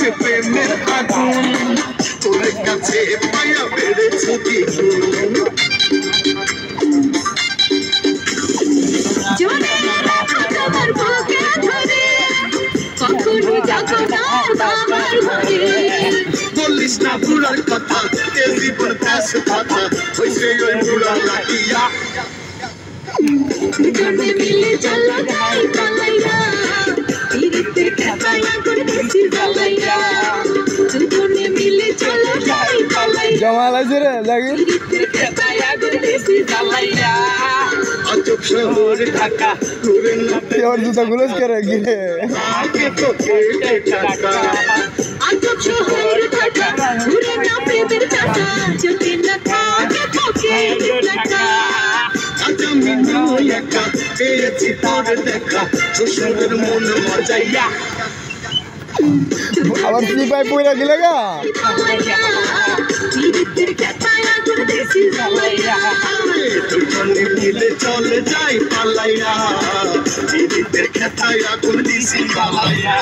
জ্বলছে প্রেমের আগুন তোর কাছে পায়া বেড়েছে দ্বিগুণ জোরে রাখো তোমার বুকে ধরে কখনো যাবো না আমার ঘরে বলিস না বুড়ার কথা এ জীবন প্যাস কথা হইছে ওই বুড়া লাঠিয়া দুজনে মিলে চলো যাই পালাইয়া পিরিতের খেতায় আগুন দিছি জ্বালাইয়া দুজনে মিলে চলো যাই পালাইয়া জমাল আছে রে লাগি পিরিতের খেতায় আগুন দিছি জ্বালাইয়া আজব শহর ঢাকা তোরে না और जूता गुलस करे गिरे আগে তোকে টাকা আজব শহর ঢাকা ঘুরে না প্রেমের চাকা যদি না থাকে তোকে টাকা আজ আমি নয় একা পেয়েছি তোর দেখা শ্বশুরের মন মজাইয়া আবার স্লিপাই পয়রা গেলেগা পিরিতের খেতায় আগুন দিছি জ্বালাইয়া দুজনে মিলে চলে যাই পালাইয়া খেতায় আগুন দিছি পালাইয়া